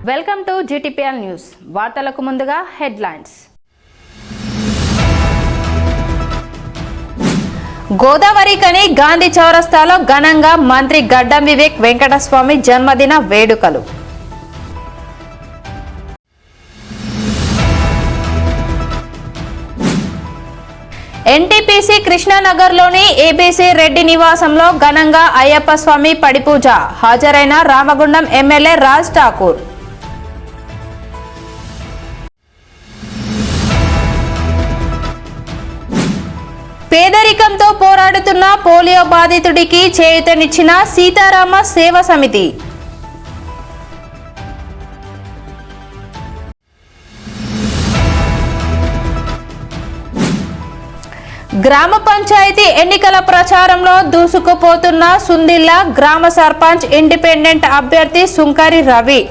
Welcome to GTPL news. వార్తలకు ముందుగా headlines. Godavarikhani Gandhi చౌరస్తాలో ఘనంగా మంత్రి గడ్డం వివేక్ వెంకటస్వామి జన్మదిన వేడుకలు. ఎన్టీపీసీ కృష్ణానగర్లోని ఏబీసీ రెడ్డి నివాసంలో ఘనంగా అయ్యప్ప స్వామి పడిపూజ. హాజరైన రామగుండం ఎమ్మెల్యే రాజ్ ఠాకూర్. పేదరికంతో పోరాడుతున్న పోలియో బాధితుడికి చేయూతనిచ్చిన సీతారామ సేవా సమితి. గ్రామ పంచాయతీ ఎన్నికల ప్రచారంలో దూసుకుపోతున్న సుందిల్ల గ్రామ సర్పంచ్ ఇండిపెండెంట్ అభ్యర్థి సుంకరి రవి.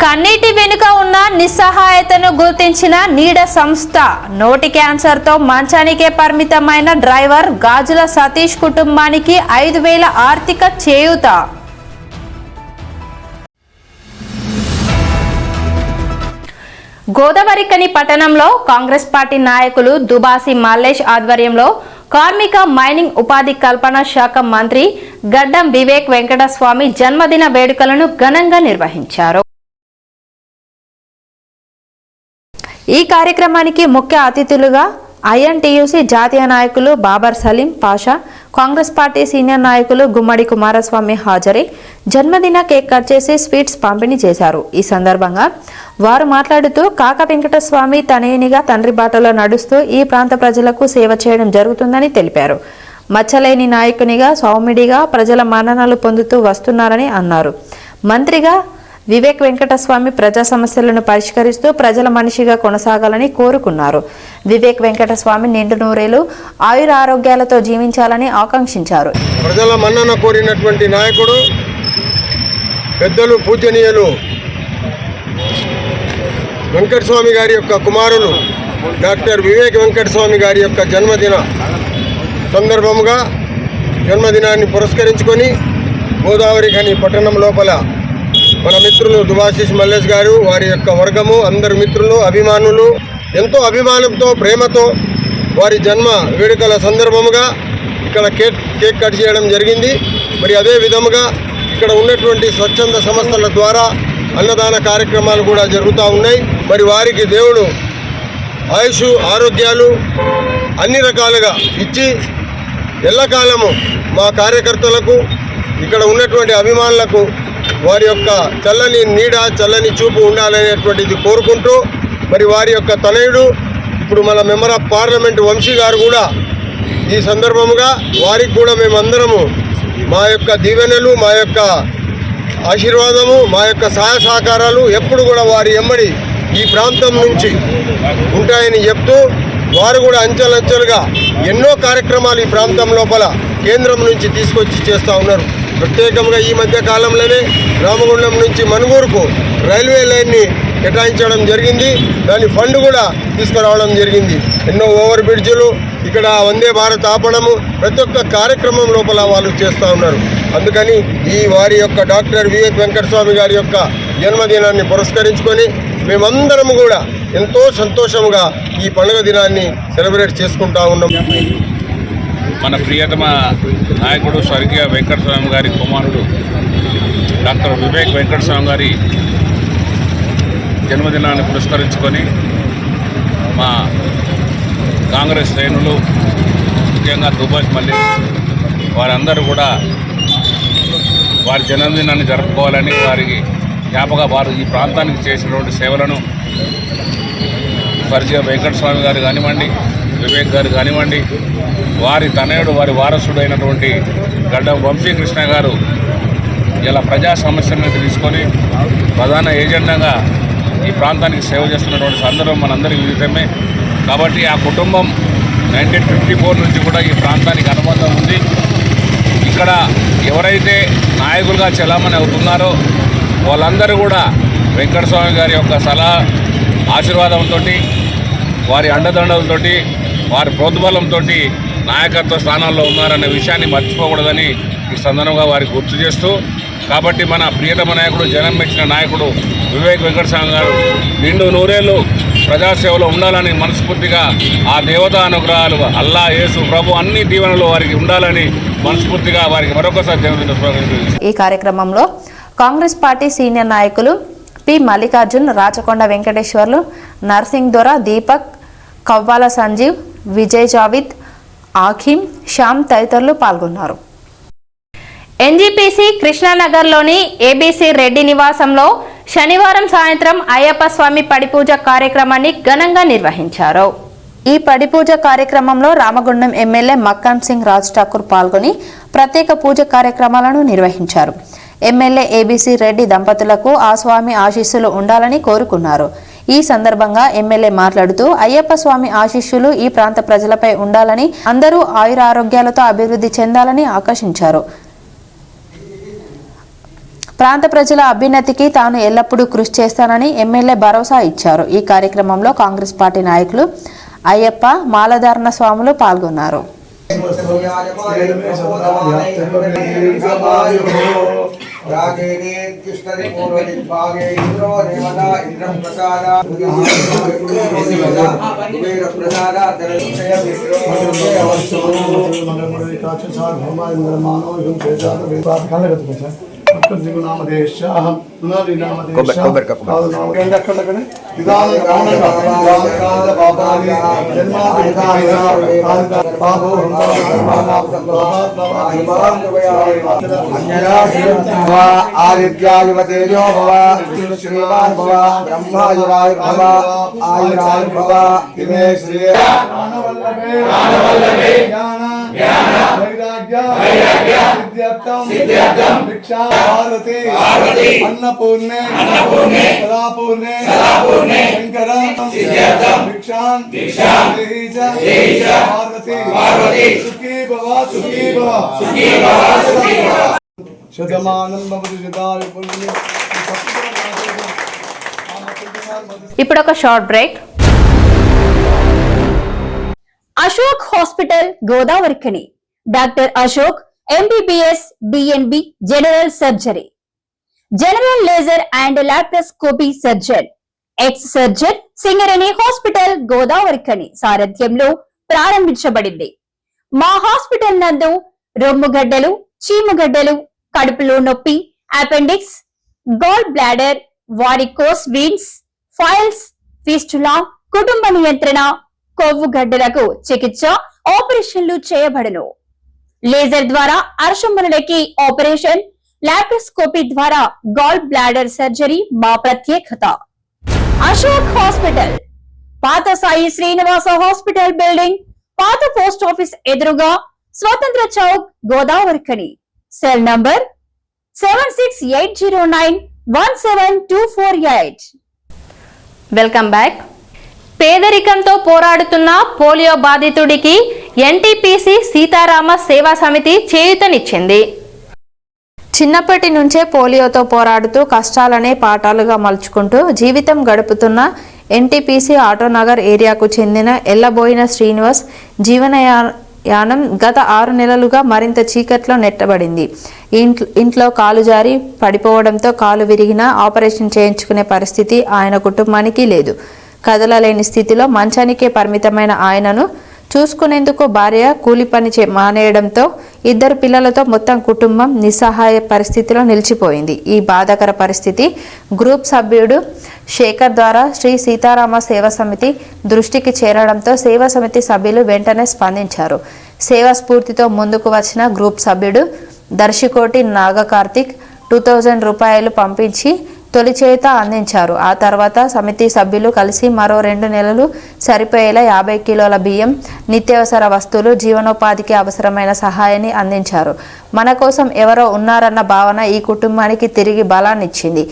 కన్నీటి వెనుక ఉన్న నిస్సహాయతను గుర్తించిన నీడ సంస్థ. నోటి క్యాన్సర్తో మంచానికే పరిమితమైన డ్రైవర్ గాజుల సతీష్ కుటుంబానికి 5,000 ఆర్థిక చేయూత. గోదావరికని పట్టణంలో కాంగ్రెస్ పార్టీ నాయకులు దుబాసి మల్లేష్ ఆధ్వర్యంలో కార్మిక మైనింగ్ ఉపాధి కల్పన శాఖ మంత్రి గడ్డం వివేక్ వెంకటస్వామి జన్మదిన వేడుకలను ఘనంగా నిర్వహించారు. ఈ కార్యక్రమానికి ముఖ్య అతిథులుగా ఐఎన్టీయూసీ జాతీయ నాయకులు బాబర్ సలీం పాషా, కాంగ్రెస్ పార్టీ సీనియర్ నాయకులు గుమ్మడి కుమారస్వామి హాజరై జన్మదిన కేక్ కట్ చేసి స్వీట్స్ పంపిణీ చేశారు. ఈ సందర్భంగా వారు మాట్లాడుతూ కాక వెంకటస్వామి తనయునిగా తండ్రి బాటలో నడుస్తూ ఈ ప్రాంత ప్రజలకు సేవ చేయడం జరుగుతుందని తెలిపారు. మచ్చలేని నాయకునిగా సౌమ్యుడిగా ప్రజల మన్ననలు పొందుతూ వస్తున్నారని అన్నారు. మంత్రిగా వివేక్ వెంకటస్వామి ప్రజా సమస్యలను పరిష్కరిస్తూ ప్రజల మనిషిగా కొనసాగాలని కోరుకున్నారు. వివేక్ వెంకటస్వామి నిండు నూరేలు ఆయుర ఆరోగ్యాలతో జీవించాలని ఆకాంక్షించారు. ప్రజల మన్నన కోరినటువంటి నాయకుడు పెద్దలు పూజనీయులు వెంకటస్వామి గారి యొక్క కుమారులు డాక్టర్ వివేక్ వెంకటస్వామి గారి యొక్క జన్మదిన సందర్భంగా జన్మదినాన్ని పురస్కరించుకొని గోదావరికని పట్టణం లోపల మన మిత్రులు దుబాసిష్ మల్లేష్ గారు, వారి యొక్క వర్గము, అందరు మిత్రులు, అభిమానులు ఎంతో అభిమానంతో ప్రేమతో వారి జన్మ వేడుకల సందర్భముగా ఇక్కడ కేక్ కట్ చేయడం జరిగింది. మరి అదే విధముగా ఇక్కడ ఉన్నటువంటి స్వచ్ఛంద సంస్థల ద్వారా అన్నదాన కార్యక్రమాలు కూడా జరుగుతూ ఉన్నాయి. మరి వారికి దేవుడు ఆయుష్ ఆరోగ్యాలు అన్ని రకాలుగా ఇచ్చి ఎల్లకాలము మా కార్యకర్తలకు ఇక్కడ ఉన్నటువంటి అభిమానులకు వారి యొక్క చల్లని నీడ చల్లని చూపు ఉండాలనేటువంటిది కోరుకుంటూ మరి వారి యొక్క తనయుడు ఇప్పుడు మన మెంబర్ ఆఫ్ పార్లమెంట్ వంశీ గారు కూడా ఈ సందర్భముగా వారికి కూడా మేమందరము మా యొక్క దీవెనలు, మా యొక్క ఆశీర్వాదము, మా యొక్క సహాయ సహకారాలు ఎప్పుడు కూడా వారి ఎమ్మడి ఈ ప్రాంతం నుంచి ఉంటాయని చెప్తూ వారు కూడా అంచెలంచెలుగా ఎన్నో కార్యక్రమాలు ఈ ప్రాంతం లోపల కేంద్రం నుంచి తీసుకొచ్చి చేస్తూ ఉన్నారు. ప్రత్యేకంగా ఈ మధ్య కాలంలోనే రామగుండం నుంచి మనుగూరుకు రైల్వే లైన్ని కేటాయించడం జరిగింది. దాని ఫండ్ కూడా తీసుకురావడం జరిగింది. ఎన్నో ఓవర్ బ్రిడ్జులు, ఇక్కడ వందే భారత్ ఆపడము, ప్రతి ఒక్క కార్యక్రమం లోపల వాళ్ళు చేస్తూ ఉన్నారు. అందుకని ఈ వారి యొక్క డాక్టర్ వివేక్ వెంకటస్వామి గారి యొక్క జన్మదినాన్ని పురస్కరించుకొని మేమందరం కూడా ఎంతో సంతోషంగా ఈ పండుగ దినాన్ని సెలబ్రేట్ చేసుకుంటా ఉన్నాం. మన ప్రియతమ నాయకుడు స్వర్గీయ వెంకటస్వామి గారి కుమారుడు డాక్టర్ వివేక్ వెంకటస్వామి గారి జన్మదినాన్ని పురస్కరించుకొని మా కాంగ్రెస్ శ్రేణులు, ముఖ్యంగా దుబాసి మల్లేష్ వారందరూ కూడా వారి జన్మదినాన్ని జరుపుకోవాలని, వారికి వారు ఈ ప్రాంతానికి చేసినటువంటి సేవలను స్వర్గీయ వెంకటస్వామి గారు కానివ్వండి, వివేక్ గారు కానివ్వండి, వారి తనయుడు వారి వారసుడు అయినటువంటి గడ్డం వంశీకృష్ణ గారు ఇలా ప్రజా సమస్యలను తీసుకొని ప్రధాన ఏజెండాగా ఈ ప్రాంతానికి సేవ చేస్తున్నటువంటి సందర్భం మనందరికీ విదితమే. కాబట్టి ఆ కుటుంబం 1954 నుంచి కూడా ఈ ప్రాంతానికి అనుబంధం ఉంది. ఇక్కడ ఎవరైతే నాయకులుగా చెలామణి అవుతున్నారో వాళ్ళందరూ కూడా వెంకటస్వామి గారి యొక్క సలహా ఆశీర్వాదంతో, వారి అండదండలతో, వారి ప్రోద్బలంతో నాయకత్వ స్థానాల్లో ఉన్నారనే విషయాన్ని మర్చిపోకూడదని ఈ సందర్భంగా వారికి గుర్తు చేస్తూ, కాబట్టి మన ప్రియతమ నాయకుడు, జనం మెచ్చిన నాయకుడు వివేక్ వెంకటస్వామి గారు నిండు నూరేళ్లు ప్రజాసేవలో ఉండాలని మనస్ఫూర్తిగా ఆ దేవతా అనుగ్రహాలు, అల్లా, యేసు ప్రభు అన్ని దీవెనలు వారికి ఉండాలని మనస్ఫూర్తిగా వారికి మరొకసారి జన్మదిన శుభాకాంక్షలు. ఈ కార్యక్రమంలో కాంగ్రెస్ పార్టీ సీనియర్ నాయకులు పి మల్లికార్జున్, రాచకొండ వెంకటేశ్వర్లు, నర్సింగ్ దొర, దీపక్, కవ్వాల సంజీవ్, విజయ్ జావిద్, ఆఖిం, శ్యామ్ తదితరులు పాల్గొన్నారు. ఎన్జీపీసీ కృష్ణానగర్లోని ఏబీసీ రెడ్డి నివాసంలో శనివారం సాయంత్రం అయ్యప్ప స్వామి పడిపూజ కార్యక్రమాన్ని ఘనంగా నిర్వహించారు. ఈ పడిపూజ కార్యక్రమంలో రామగుండం ఎమ్మెల్యే మక్కాన్ సింగ్ రాజ్ ఠాకూర్ పాల్గొని ప్రత్యేక పూజ కార్యక్రమాలను నిర్వహించారు. ఎమ్మెల్యే ఏబీసీ రెడ్డి దంపతులకు ఆ స్వామి ఆశీస్సులు ఉండాలని కోరుకున్నారు. ఈ సందర్భంగా ఎమ్మెల్యే మాట్లాడుతూ అయ్యప్ప స్వామి ఆశీస్సులు ఈ ప్రాంత ప్రజలపై ఉండాలని, అందరూ ఆయురారోగ్యాలతో అభివృద్ధి చెందాలని ఆకాంక్షించారు. ప్రాంత ప్రజల అభ్యున్నతికి తాను ఎల్లప్పుడూ కృషి చేస్తానని ఎమ్మెల్యే భరోసా ఇచ్చారు. ఈ కార్యక్రమంలో కాంగ్రెస్ పార్టీ నాయకులు అయ్యప్ప, మాలధారణ స్వాములు పాల్గొన్నారు. आदित्यायुवतेजो भव श्रीमान् भव ब्रह्मायुरायुर्भव आयुरायुर्भव इमे श्री अन्नपूर्णे सदापूर्णे शंकर पार्वती सुखी भव शतमानं भवति शतायु पुण्यं. ఇప్పుడు ఒక short break. Ashok hospital Godavarikhani, doctor Ashok MBBS DNB general surgery, general laser and laparoscopy surgeon, ex surgeon Singareni hospital Godavarikhani సారథ్యంలో ప్రారంభించబడింది. మా హాస్పిటల్ నందు రొమ్ముగడ్డలు, చీముగడ్డలు, కడుపులో నొప్పి, appendix, gallbladder, varicose veins, piles, fistula, కుటుంబ నియంత్రణ, కొవ్వు గడ్డలకు చికిత్స, ఆపరేషన్లు చేయబడును. లేజర్ ద్వారా అర్షములకి ఆపరేషన్, లాప్రోస్కోపీ ద్వారా గాల్ బ్లాడర్ సర్జరీ మా ప్రత్యేకత. అశోక్ హాస్పిటల్, పాత సాయి శ్రీనివాస హాస్పిటల్ బిల్డింగ్, పాత పోస్ట్ ఆఫీస్ ఎదురుగా, స్వతంత్ర Chowk, Godavarikhani. Cell number 7680917248. Welcome back. పేదరికంతో పోరాడుతున్న పోలియో బాధితుడికి ఎన్టీపీసీ సీతారామ సేవా సమితి చేయూతనిచ్చింది. చిన్నప్పటి నుంచే పోలియోతో పోరాడుతూ కష్టాలనే పాఠాలుగా మలుచుకుంటూ జీవితం గడుపుతున్న ఎన్టీపీసీ ఆటోనగర్ ఏరియాకు చెందిన ఎల్లబోయిన శ్రీనివాస్ జీవనయానం గత 6 నెలలుగా మరింత చీకట్లో నెట్టబడింది. ఇంట్లో కాలు జారి పడిపోవడంతో కాలు విరిగినా ఆపరేషన్ చేయించుకునే పరిస్థితి ఆయన కుటుంబానికి లేదు. కదలలేని స్థితిలో మంచానికే పరిమితమైన ఆయనను చూసుకునేందుకు భార్య కూలి పని మానేయడంతో 2 పిల్లలతో మొత్తం కుటుంబం నిస్సహాయ పరిస్థితిలో నిలిచిపోయింది. ఈ బాధాకర పరిస్థితి గ్రూప్ సభ్యుడు శేఖర్ ద్వారా శ్రీ సీతారామ సేవా సమితి దృష్టికి చేరడంతో సేవా సమితి సభ్యులు వెంటనే స్పందించారు. సేవా స్ఫూర్తితో ముందుకు వచ్చిన గ్రూప్ సభ్యుడు దర్శికోటి నాగకార్తిక్ 2000 రూపాయలు పంపించి తొలి చేత అందించారు. ఆ తర్వాత సమితి సభ్యులు కలిసి మరో 2 నెలలు సరిపోయేలా 50 కిలోల బియ్యం, నిత్యావసర వస్తువులు, జీవనోపాధికి అవసరమైన సహాయాన్ని అందించారు. మన కోసం ఎవరో ఉన్నారన్న భావన ఈ కుటుంబానికి తిరిగి బలాన్నిచ్చింది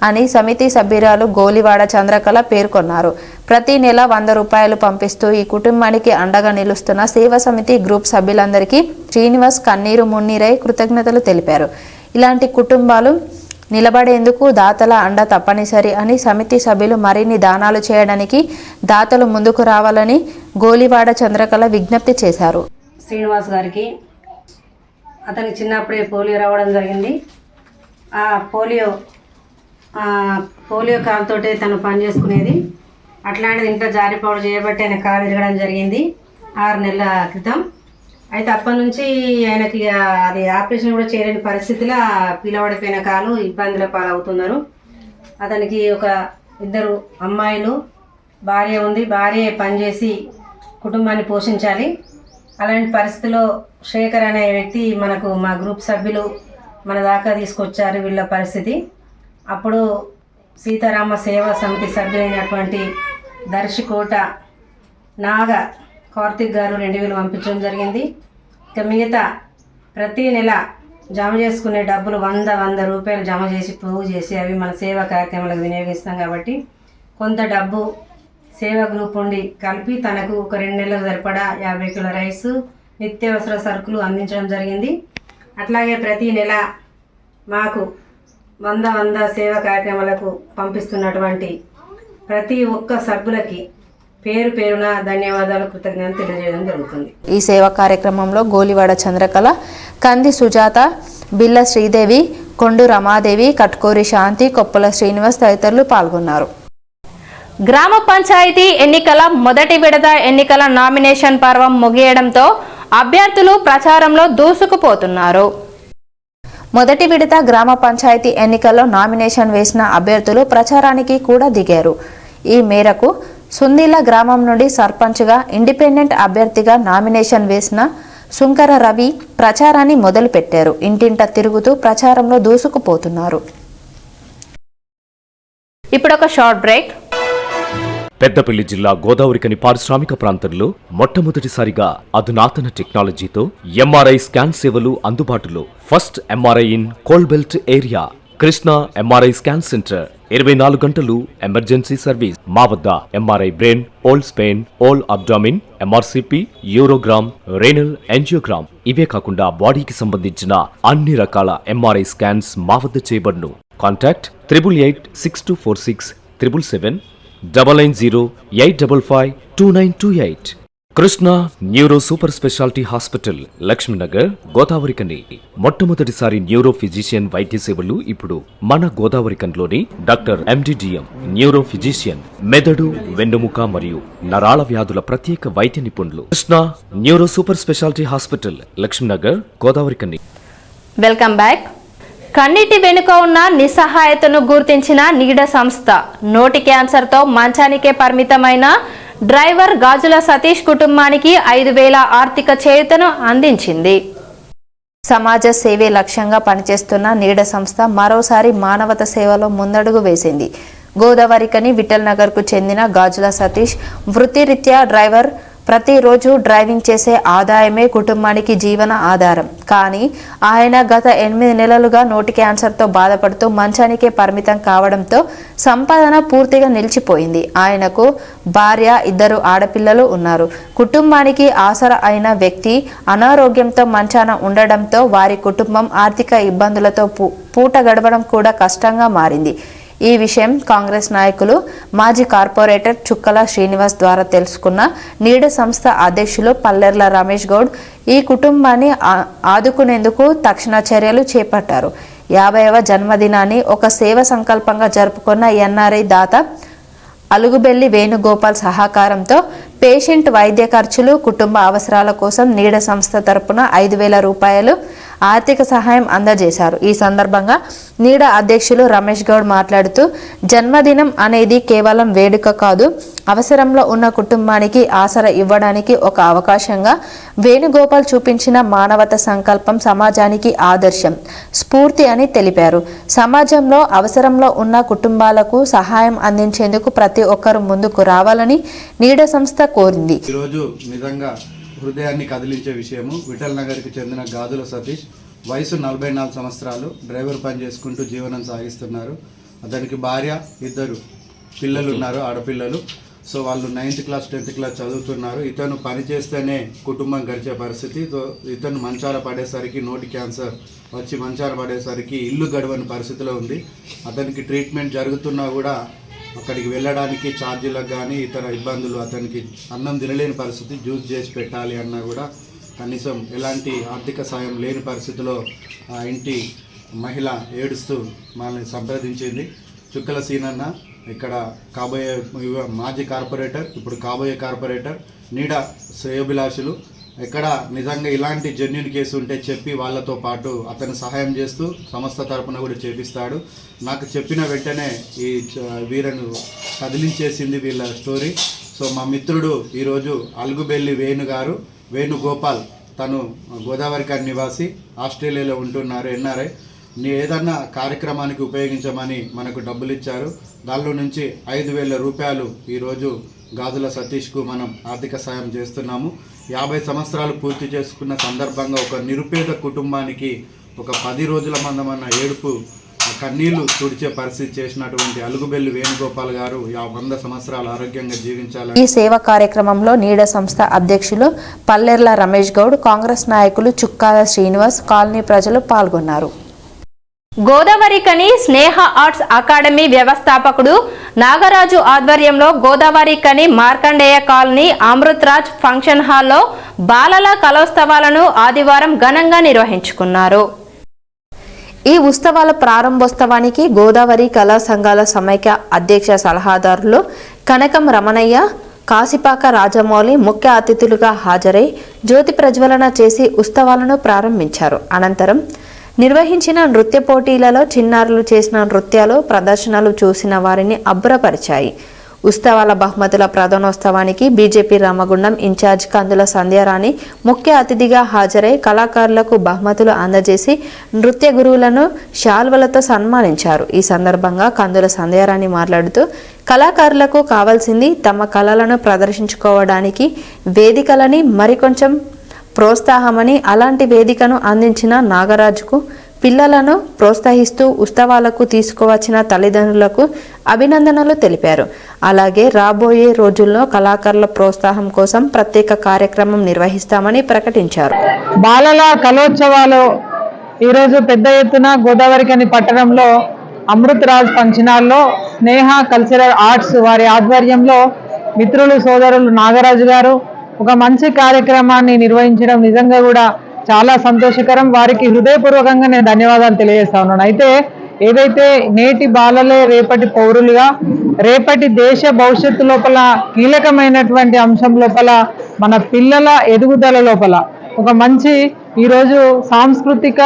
అని సమితి సభ్యురాలు గోలివాడ చంద్రకళ పేర్కొన్నారు. ప్రతి నెల 100 రూపాయలు పంపిస్తూ ఈ కుటుంబానికి అండగా నిలుస్తున్న సేవా సమితి గ్రూప్ సభ్యులందరికీ శ్రీనివాస్ కన్నీరు మున్నీరై కృతజ్ఞతలు తెలిపారు. ఇలాంటి కుటుంబాలు నిలబడేందుకు దాతల అండ తప్పనిసరి అని సమితి సభ్యులు మరిన్ని దానాలు చేయడానికి దాతలు ముందుకు రావాలని గోలివాడ చంద్రకళ విజ్ఞప్తి చేశారు. శ్రీనివాస్ గారికి. అతనికి చిన్నప్పుడే పోలియో రావడం జరిగింది. ఆ పోలియో కాలుతోటే తను పనిచేసుకునేది. అట్లాంటిది ఇంట్లో జారిపోవడం చేయబట్టి ఆయన కాలు ఎరగడం జరిగింది 6 నెలల క్రితం. అయితే అప్పటి నుంచి ఆయనకి అది ఆపరేషన్ కూడా చేయలేని పరిస్థితిలో పిలవడిపోయిన కాలు ఇబ్బందుల పాలవుతున్నారు. అతనికి ఒక 2 అమ్మాయిలు, భార్య ఉంది. భార్య పనిచేసి కుటుంబాన్ని పోషించాలి. అలాంటి పరిస్థితిలో శేఖర్ అనే వ్యక్తి మా గ్రూప్ సభ్యులు మన దాకా తీసుకొచ్చారు వీళ్ళ పరిస్థితి. అప్పుడు సీతారామ సేవా సమితి సభ్యులైనటువంటి దర్శికోట నాగ కార్తిక్ గారు 2000 పంపించడం జరిగింది. ఇక మిగతా ప్రతి నెల జమ చేసుకునే డబ్బులు 100 రూపాయలు జమ చేసి పోగు చేసి అవి మన సేవా కార్యక్రమాలకు వినియోగిస్తాం కాబట్టి కొంత డబ్బు సేవా గ్రూప్ ఉండి కలిపి తనకు ఒక 2 నెలలకు సరిపడా 50 కిలో రైసు, నిత్యావసర సరుకులు అందించడం జరిగింది. అట్లాగే ప్రతి నెల మాకు 100 సేవా కార్యక్రమాలకు పంపిస్తున్నటువంటి ప్రతి ఒక్క సభ్యులకి పేరు పేరున ధన్యవాదాలు, కృతజ్ఞతలు తెలియజేయడం జరుగుతుంది. ఈ సేవా కార్యక్రమంలో గోలివాడ చంద్రకళ, కంది సుజాత, బిల్ల శ్రీదేవి, కొండు రమాదేవి, కట్కూరి శాంతి, కొప్పల శ్రీనివాస్ తదితరులు పాల్గొన్నారు. గ్రామ పంచాయతీ ఎన్నికల మొదటి విడత ఎన్నికల నామినేషన్ పర్వం ముగియడంతో అభ్యర్థులు ప్రచారంలో దూసుకుపోతున్నారు. మొదటి విడత గ్రామ పంచాయతీ ఎన్నికల్లో నామినేషన్ వేసిన అభ్యర్థులు ప్రచారానికి కూడా దిగారు. ఈ మేరకు సుందీల గ్రామం నుండి సర్పంచ్గా ఇండిపెండెంట్ అభ్యర్థిగా నామినేషన్ వేసిన సుంకర రవి ప్రచారాన్ని మొదలుపెట్టారు. ఇంటింట తిరుగుతూ ప్రచారంలో దూసుకుపోతున్నారు. ఇప్పుడు ఒక షార్ట్ బ్రేక్. పెద్దపల్లి జిల్లా గోదావరికని పారిశ్రామిక ప్రాంతంలో మొట్టమొదటిసారిగా అధునాతన టెక్నాలజీతో ఎంఆర్ఐ స్కాన్ సేవలు అందుబాటులో. First MRI in coal belt area. Krishna MRI scan centre 24 గంటలు ఎమర్జెన్సీ సర్వీస్. మా వద్ద MRI brain, whole spine, whole abdomen, MRCP, urogram, renal angiogram ఇవే కాకుండా బాడీకి సంబంధించిన అన్ని రకాల ఎంఆర్ఐ స్కాన్స్ మా వద్ద చేయబడును. Contact 8886246777 99085552928. Krishna neuro super speciality hospital, Lakshminagar, Godavarikhani. మొట్టమొదటిసారి న్యూరో ఫిజిషియన్ వైద్య సేవలు ఇప్పుడు మన గోదావరికన్లోని డాక్టర్ ఎండిడిఎం న్యూరో ఫిజిషియన్, మెదడు, వెన్నుముక మరియు నరాల వ్యాధుల ప్రత్యేక వైద్య నిపుణులు. Krishna neuro super speciality hospital, Lakshminagar, Godavarikhani. Welcome back. కన్నిటి వెనుక ఉన్న నిస్సహాయతను గుర్తించిన నీడ సంస్థ నోటి క్యాన్సర్తో మంచానికే పరిమితమైన డ్రైవర్ గాజుల సతీష్ కుటుంబానికి 5,000 ఆర్థిక చేయూతను అందించింది. సమాజ సేవే లక్ష్యంగా పనిచేస్తున్న నీడ సంస్థ మరోసారి మానవత సేవలో ముందడుగు వేసింది. గోదావరికని విఠల్ నగర్కు చెందిన గాజుల సతీష్ వృత్తిరీత్యా డ్రైవర్. ప్రతిరోజు డ్రైవింగ్ చేసే ఆదాయమే కుటుంబానికి జీవన ఆధారం. కానీ ఆయన గత 8 నెలలుగా నోటి క్యాన్సర్తో బాధపడుతూ మంచానికే పరిమితం కావడంతో సంపాదన పూర్తిగా నిలిచిపోయింది. ఆయనకు భార్య, 2 ఆడపిల్లలు ఉన్నారు. కుటుంబానికి ఆసరా అయిన వ్యక్తి అనారోగ్యంతో మంచాన ఉండడంతో వారి కుటుంబం ఆర్థిక ఇబ్బందులతో పూట గడవడం కూడా కష్టంగా మారింది. ఈ విషయం కాంగ్రెస్ నాయకులు, మాజీ కార్పొరేటర్ చుక్కల శ్రీనివాస్ ద్వారా తెలుసుకున్న నీడ సంస్థ అధ్యక్షులు పల్లెర్ల రమేష్ గౌడ్ ఈ కుటుంబాన్ని ఆదుకునేందుకు తక్షణ చర్యలు చేపట్టారు. 50వ జన్మదినాన్ని ఒక సేవ సంకల్పంగా జరుపుకున్న ఎన్ఆర్ఐ దాత అలుగుబెల్లి వేణుగోపాల్ సహకారంతో పేషెంట్ వైద్య ఖర్చులు, కుటుంబ అవసరాల కోసం నీడ సంస్థ తరపున 5,000 రూపాయలు ఆర్థిక సహాయం అందజేశారు. ఈ సందర్భంగా నీడ అధ్యక్షులు రమేష్ గౌడ్ మాట్లాడుతూ, జన్మదినం అనేది కేవలం వేడుక కాదు, అవసరంలో ఉన్న కుటుంబానికి ఆసరా ఇవ్వడానికి ఒక అవకాశంగా వేణుగోపాల్ చూపించిన మానవత సంకల్పం సమాజానికి ఆదర్శం, స్ఫూర్తి అని తెలిపారు. సమాజంలో అవసరంలో ఉన్న కుటుంబాలకు సహాయం అందించేందుకు ప్రతి ఒక్కరూ ముందుకు రావాలని నీడ సంస్థ కోరింది. ఈరోజు నిజంగా హృదయాన్ని కదిలించే విషయము. విఠల్ నగర్కి చెందిన గాజుల సతీష్, వయసు 44 సంవత్సరాలు, డ్రైవర్ పని చేసుకుంటూ జీవనం సాగిస్తున్నారు. అతనికి భార్య, 2 పిల్లలు ఉన్నారు, ఆడపిల్లలు. సో వాళ్ళు 9th క్లాస్ 10th క్లాస్ చదువుతున్నారు. ఇతను పని చేస్తేనే కుటుంబం గడిచే పరిస్థితి. ఇతను మంచాల పడేసరికి నోటి క్యాన్సర్ వచ్చి మంచాల పడేసరికి ఇల్లు గడవని పరిస్థితిలో ఉంది. అతనికి ట్రీట్మెంట్ జరుగుతున్నా కూడా అక్కడికి వెళ్ళడానికి ఛార్జీలకు కానీ ఇతర ఇబ్బందులు, అతనికి అన్నం తినలేని పరిస్థితి, జ్యూస్ చేసి పెట్టాలి అన్నా కూడా కనీసం ఎలాంటి ఆర్థిక సాయం లేని పరిస్థితిలో ఆ ఇంటి మహిళ ఏడుస్తూ మనల్ని సంప్రదించింది. చుక్కల సీనన్న ఇక్కడ కాబోయే మాజీ కార్పొరేటర్, ఇప్పుడు కాబోయే కార్పొరేటర్, నీడ శ్రేయోభిలాషులు. ఎక్కడ నిజంగా ఇలాంటి జెన్యున్ కేసు ఉంటే చెప్పి వాళ్ళతో పాటు అతను సహాయం చేస్తూ సంస్థ తరపున కూడా చేపిస్తాడు. నాకు చెప్పిన వెంటనే ఈ వీరను కదిలించేసింది వీళ్ళ స్టోరీ. సో మా మిత్రుడు ఈరోజు అలుగుబెల్లి వేణుగోపాల్, తను గోదావరికని నివాసి, ఆస్ట్రేలియాలో ఉంటున్నారు, ఎన్ఆర్ఐ. ఏదన్నా కార్యక్రమానికి ఉపయోగించమని మనకు డబ్బులు ఇచ్చారు. దానిలో నుంచి 5,000 రూపాయలు ఈరోజు గాజుల సతీష్కు మనం ఆర్థిక సాయం చేస్తున్నాము. 50 సంవత్సరాలు పూర్తి చేసుకున్న సందర్భంగా ఒక నిరుపేద కుటుంబానికి ఒక 10 రోజుల మందమన్న ఏడుపు కన్నీళ్లు తుడిచే పరిస్థితి చేసినటువంటి అలుగుబెల్లి వేణుగోపాల్ గారు 100 సంవత్సరాలు ఆరోగ్యంగా జీవించాలని. ఈ సేవా కార్యక్రమంలో నీడ సంస్థ అధ్యక్షులు పల్లెర్ల రమేష్ గౌడ్, కాంగ్రెస్ నాయకులు చుక్కాల శ్రీనివాస్, కాలనీ ప్రజలు పాల్గొన్నారు. గోదావరికని స్నేహ ఆర్ట్స్ అకాడమీ వ్యవస్థాపకుడు నాగరాజు ఆధ్వర్యంలో గోదావరికని మార్కండేయ కాలనీ అమృత్ రాజ్ ఫంక్షన్ హాల్లో బాలల కలోత్సవాలను ఆదివారం ఘనంగా నిర్వహించుకున్నారు. ఈ ఉత్సవాల ప్రారంభోత్సవానికి గోదావరి కళా సంఘాల సమైక్య అధ్యక్ష సలహాదారులు కనకం రమణయ్య, కాశీపాక రాజమౌళి ముఖ్య అతిథులుగా హాజరై జ్యోతి ప్రజ్వలన చేసి ఉత్సవాలను ప్రారంభించారు. అనంతరం నిర్వహించిన నృత్య పోటీలలో చిన్నారులు చేసిన నృత్యాలు ప్రదర్శనలు చూసిన వారిని అబ్బురపరిచాయి. ఉత్సవాల బహుమతుల ప్రధానోత్సవానికి బీజేపీ రామగుండం ఇన్ఛార్జ్ కందుల సంధ్యారాణి ముఖ్య అతిథిగా హాజరై కళాకారులకు బహుమతులు అందజేసి నృత్య గురువులను శాల్వలతో సన్మానించారు. ఈ సందర్భంగా కందుల సంధ్యారాణి మాట్లాడుతూ కళాకారులకు కావాల్సింది తమ కళలను ప్రదర్శించుకోవడానికి వేదికలని మరికొంచెం ప్రోత్సాహమని, అలాంటి వేదికను అందించిన నాగరాజుకు పిల్లలను ప్రోత్సహిస్తూ ఉత్సవాలకు తీసుకువచ్చిన తల్లిదండ్రులకు అభినందనలు తెలిపారు. అలాగే రాబోయే రోజుల్లో కళాకారుల ప్రోత్సాహం కోసం ప్రత్యేక కార్యక్రమం నిర్వహిస్తామని ప్రకటించారు. బాలల కళోత్సవాలు ఈరోజు పెద్ద ఎత్తున గోదావరికని పట్టణంలో అమృత్ రాజ్ ఫంక్షన్ హాల్లో స్నేహ కల్చరల్ ఆర్ట్స్ వారి ఆధ్వర్యంలో మిత్రులు సోదరులు నాగరాజు గారు ఒక మంచి కార్యక్రమాన్ని నిర్వహించడం నిజంగా కూడా చాలా సంతోషకరం. వారికి హృదయపూర్వకంగా నేను ధన్యవాదాలు తెలియజేస్తా ఉన్నాను. అయితే ఏదైతే నేటి బాలలే రేపటి పౌరులుగా, రేపటి దేశ భవిష్యత్తు లోపల కీలకమైనటువంటి అంశం లోపల మన పిల్లల ఎదుగుదల లోపల ఒక మంచి ఈరోజు సాంస్కృతిక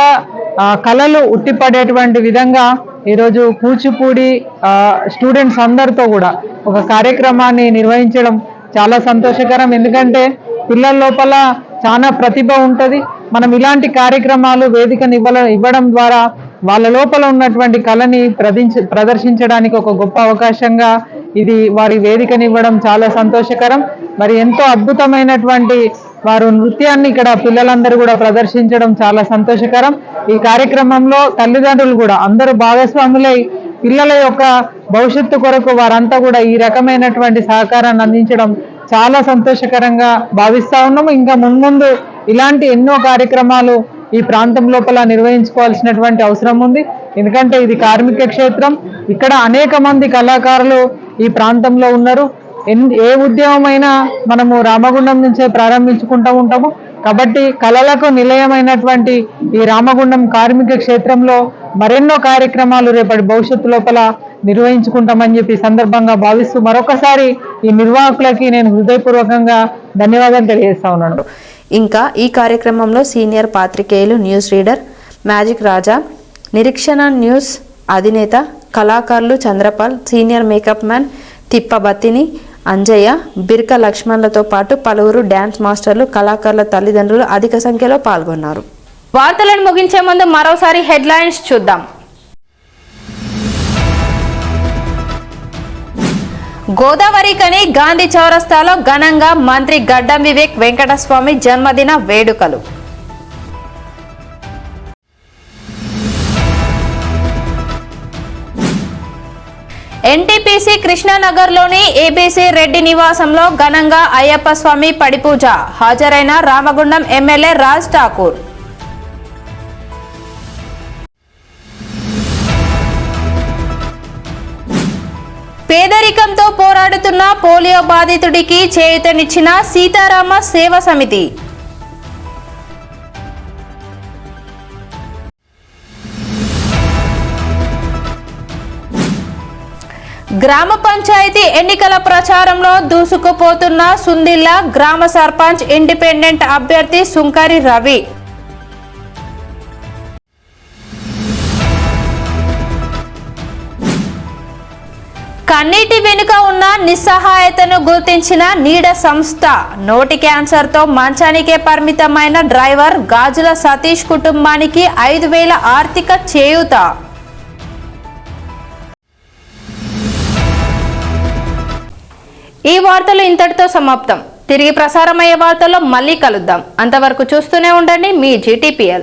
కళలు ఉట్టిపడేటువంటి విధంగా ఈరోజు కూచిపూడి స్టూడెంట్స్ అందరితో కూడా ఒక కార్యక్రమాన్ని నిర్వహించడం చాలా సంతోషకరం. ఎందుకంటే పిల్లల లోపల చాలా ప్రతిభ ఉంటుంది. మనం ఇలాంటి కార్యక్రమాలు వేదికను ఇవ్వడం ద్వారా వాళ్ళ లోపల ఉన్నటువంటి కళని ప్రదర్శించడానికి ఒక గొప్ప అవకాశంగా ఇది వారి వేదికనివ్వడం చాలా సంతోషకరం. మరి ఎంతో అద్భుతమైనటువంటి వారు నృత్యాన్ని ఇక్కడ పిల్లలందరూ కూడా ప్రదర్శించడం చాలా సంతోషకరం. ఈ కార్యక్రమంలో తల్లిదండ్రులు కూడా అందరూ భాగస్వాములై పిల్లల యొక్క భవిష్యత్తు కొరకు వారంతా కూడా ఈ రకమైనటువంటి సహకారాన్ని అందించడం చాలా సంతోషకరంగా భావిస్తా ఉన్నాము. ఇంకా మున్ముందు ఇలాంటి ఎన్నో కార్యక్రమాలు ఈ ప్రాంతం లోపల నిర్వహించుకోవాల్సినటువంటి అవసరం ఉంది. ఎందుకంటే ఇది కార్మిక క్షేత్రం. ఇక్కడ అనేక మంది కళాకారులు ఈ ప్రాంతంలో ఉన్నారు. ఏ ఉద్యమమైనా మనము రామగుండం నుంచే ప్రారంభించుకుంటూ ఉంటాము. కాబట్టి కళలకు నిలయమైనటువంటి ఈ రామగుండం కార్మిక క్షేత్రంలో మరెన్నో కార్యక్రమాలు రేపటి భవిష్యత్తు లోపల నిర్వహించుకుంటామని చెప్పి సందర్భంగా భావిస్తూ మరొకసారి ఈ నిర్వాహకులకి నేను హృదయపూర్వకంగా ధన్యవాదాలు తెలియజేస్తా ఉన్నాను. ఇంకా ఈ కార్యక్రమంలో సీనియర్ పాత్రికేయులు న్యూస్ రీడర్ మ్యాజిక్ రాజా, నిరీక్షణ న్యూస్ అధినేత, కళాకారులు Chandrapal, senior makeup man Thippabathini, Anjaiah, Birka లక్ష్మణ్లతో పాటు పలువురు డ్యాన్స్ మాస్టర్లు, కళాకారుల తల్లిదండ్రులు అధిక సంఖ్యలో పాల్గొన్నారు. వార్తలను ముగించే ముందు మరోసారి హెడ్లైన్స్ చూద్దాం. గోదావరికని గాంధీ చౌరస్తాలో ఘనంగా మంత్రి గడ్డం వివేక్ వెంకటస్వామి జన్మదిన వేడుకలు. ఎన్టీపీసీ కృష్ణానగర్లోని ఏబీసీ రెడ్డి నివాసంలో ఘనంగా అయ్యప్ప స్వామి పడిపూజ. హాజరైన రామగుండం ఎమ్మెల్యే రాజ్ ఠాకూర్. పేదరికంతో పోరాడుతున్న పోలియో బాధితుడికి చేయూతనిచ్చిన సీతారామ సేవ సమితి. గ్రామ పంచాయతీ ఎన్నికల ప్రచారంలో దూసుకుపోతున్న సుందిల్ల గ్రామ సర్పంచ్ ఇండిపెండెంట్ అభ్యర్థి సుంకరి రవి. కన్నీటి వెనుక ఉన్న నిస్సహాయతను గుర్తించిన నీడ సంస్థ. నోటి క్యాన్సర్తో మంచానికే పరిమితమైన డ్రైవర్ గాజుల సతీష్ కుటుంబానికి 5,000 ఆర్థిక చేయూత. ఈ వార్తలు ఇంతటితో సమాప్తం. తిరిగి ప్రసారమయ్యే వార్తల్లో మళ్ళీ కలుద్దాం. అంతవరకు చూస్తూనే ఉండండి మీ GTPL.